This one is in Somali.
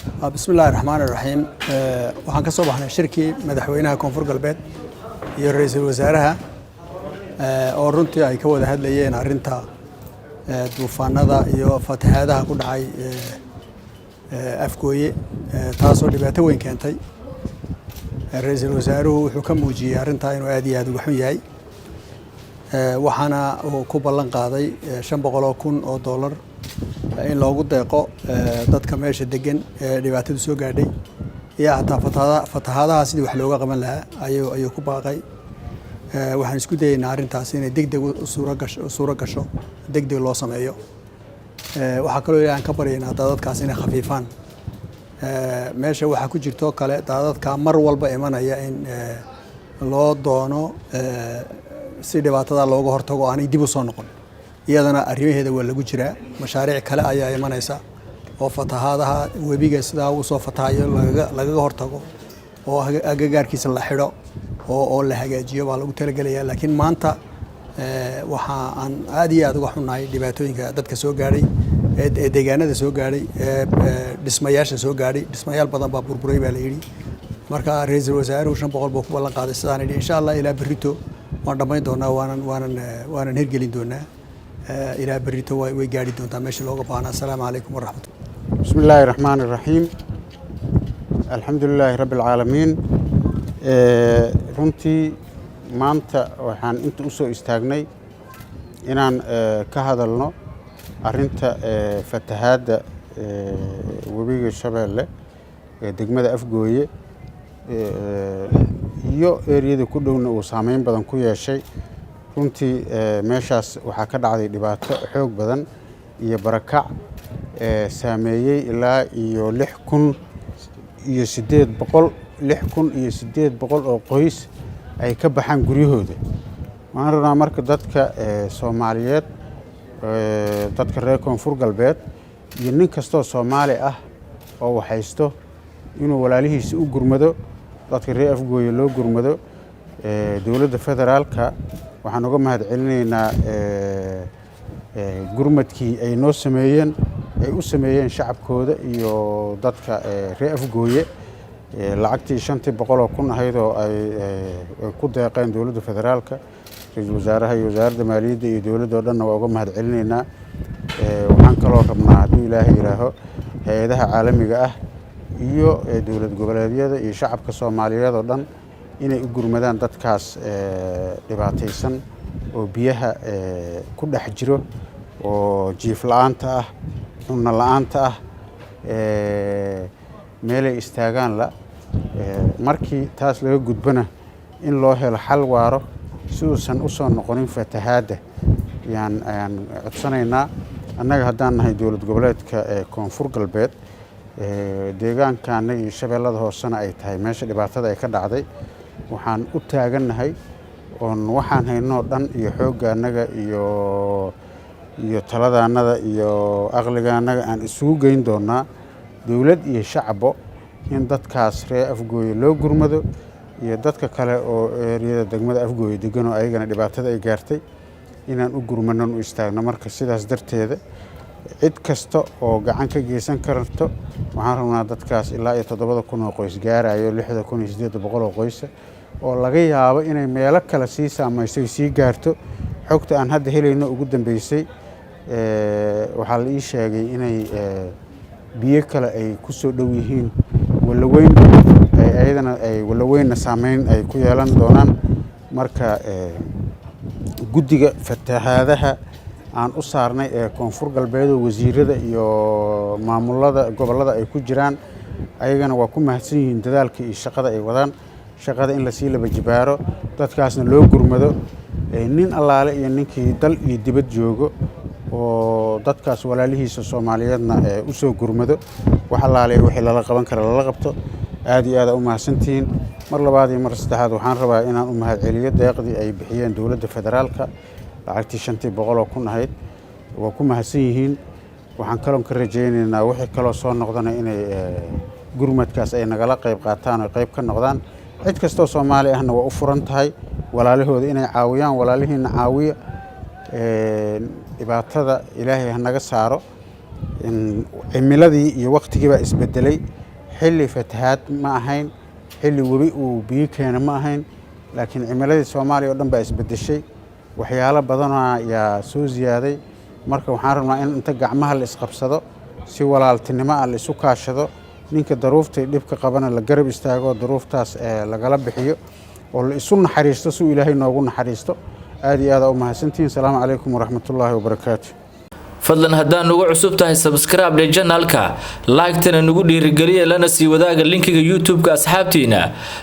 بسم الله الرحمن الرحيم waxaan ka soo baxnay shirkii madaxweynaha koonfur galbeed iyo ra'iisul wasaaraha oo runtii ay ka wada hadlayeen arinta duufaanada iyo fatahaadaha ku dhacay afgooye taasoo dhibaato weyn keentay ra'iisul wasaaruhu wuxuu ka muujiyay arinta inuu aad iyo aad uga xun yahay waxaana uu ku ballan qaaday $500,000 in loogu deeqo dadka meesha degan dhibaatadu soo gaadhay iyo hataa fatahaadaha sidii wax looga qaban lahaa ayuu ku baaqay waxaan isku dayaynaa arrintaas inay degdeg suuro gasho degdeg loo sameeyo waxaa kaloo ilaahan ka baryaynaa daadadkaas inay khafiifaan meesha waxaa ku jirto kale daadadka mar walba imanaya in loo doono si dhibaatada looga hortago aanay dib u soo noqon iyadana arrimaheeda waa lagu jiraa mashaariic kale ayaa imanaysa oo fatahaadaha webiga sidaa uu soo fatahayo lagaga hortago oo agagaarkiisa la xidho oo la hagaajiyo baa lagu talagelayaa laakiin maanta waxa aan aad iyo aad uga xunnahay dhibaatooyinka dadka soo gaadhay ee deegaanada soo gaadhay dhismayaasha soo gaadhay dhismayaal badan baa burburay baa la yidhi marka ra'iisul wasaaruhu $500 buu ku ballan qaaday sidaan idhi insha Allah ilaa berrito waan dhammayn doonaa waanan hirgelin doonaa إلى بريتو ويجاري دون تامش لوجو بانا السلام عليكم ورحمة الله. بسم الله الرحمن الرحيم. الحمد لله رب العالمين. runtii maanta waxaan inta u soo istaagnay inaan ka hadalno arinta fatahaada webiga Shabeelle degmada Afgooye iyo eriyada ku dhowna uu saameyn badan ku yeeshay runtii meeshaas waxaa ka dhacday dhibaato xoog badan iyo barakac saameeyay ilaa iyo 6,800 oo qoys ay ka baxaan guryahooda waxaan rabnaa marka dadka Soomaaliyeed dadka reer koonfur galbeed iyo nin kastoo Soomaali ah oo waxaysto inuu walaalihiisa u gurmado dadka reer Afgooye loo gurmado dawladda federaalka waxaan uga mahad celinaynaa gurmadkii ay noo sameeyeen ay u sameeyeen shacabkooda iyo dadka reer Afgooye lacagtii 500,000 ahayd oo ay ku deeqeen dawladda federaalka ra'iisul wasaaraha iyo wasaaradda maaliyadda iyo dawladda oo dhan waa uga mahad celinaynaa waxaan kaloo rabnaa haddii Ilaahay yiraaho hay'adaha caalamiga ah iyo dawlad goboleedyada iyo shacabka Soomaaliyeed oo dhan inay u gurmadaan dadkaas dhibaataysan oo biyaha ku dhex jiro oo jiif la'aanta ah cunno la'aanta ah meelay istaagaan la markii taas laga gudbana in loo helo xal waaro si uusan u soo noqonin fatahaada ayaan codsanaynaa annaga haddaan nahay dawlad goboleedka koonfur galbeed deegaankaana iyo shabeellada hoosena ay tahay meesha dhibaatada ay ka dhacday waxaan u taagannahay oon waxaan haynoo dhan iyo xooggaanaga iyo taladaanada iyo aqligaanaga aan isugu geyn doonaa dawlad iyo shacbo in dadkaas reer Afgooye loo gurmado iyo dadka kale oo eriyada degmada Afgooye degan oo ayagana dhibaatada ay gaartay inaan u gurmano u istaagno marka sidaas darteeda cid kasta oo gacan ka geysan karto waxaan rabnaa dadkaas ilaa iyo 7,000 oo qoys gaarayo 6,800 oo qoys oo laga yaabo inay meelo kale sii saameysay sii gaarto xogta aan hadda helayno ugu dambeysay waxaa la ii sheegay inay biyo kale ay ku soo dhow yihiin walaweyn ayadana ay walaweyna saameyn ay ku yeelan doonaan marka guddiga fatahaadaha aan u saarnay koonfur galbeed wasiirada iyo maamulada gobolada ay ku jiraan ayagana waa ku mahadsan yihiin dadaalka iyo shaqada ay wadaan shaqada in la sii laba jibaaro dadkaasna loo gurmado nin allaale iyo ninkii dal iyo dibad joogo oo dadkaas walaalihiisa Soomaaliyeedna u soo gurmado wax allaale wixii lala qaban karo lala qabto aad iyo aad u mahadsantiin mar labaad iyo mar saddexaad waxaan rabaa inaan u mahad celiyo deeqdii ay bixiyeen dawladda federaalka lacagtii 500,000 ahayd waa ku mahadsan yihiin waxaan kaloo ka rajaynaynaa wixii kaloo soo noqdana inay gurmadkaas ay nagala qayb qaataan oo qayb ka noqdaan cid kastoo Soomaali ahna waa u furan tahay walaalahooda inay caawiyaan walaalihiina caawiya dhibaatada Ilaahay naga saaro cimiladii iyo waqtigii baa isbedelay xilli fatahaad ma ahayn xilli webi uu biyo keena ma ahayn laakiin cimiladii Soomaaliya oo dhan baa isbedeshay waxyaalo badan ayaa soo ziyaaday marka waxaan rabnaa in inta gacmaha la isqabsado si walaaltinimo ah la isu kaashado ninka daruuftay dhibka qabana la garab istaago daruuftaas lagala bixiyo oo la isu naxariisto si Ilaahay noogu naxariisto aad iyo aad u mahadsantiin salaamu calaykum waraxmatullaahi wabarakaatuh fadlan haddaan ugu cusub tahay subscribe channelka like tana nagu dhiirigeliya lana sii wadaaga linkiga YouTube-ka asxaabtiina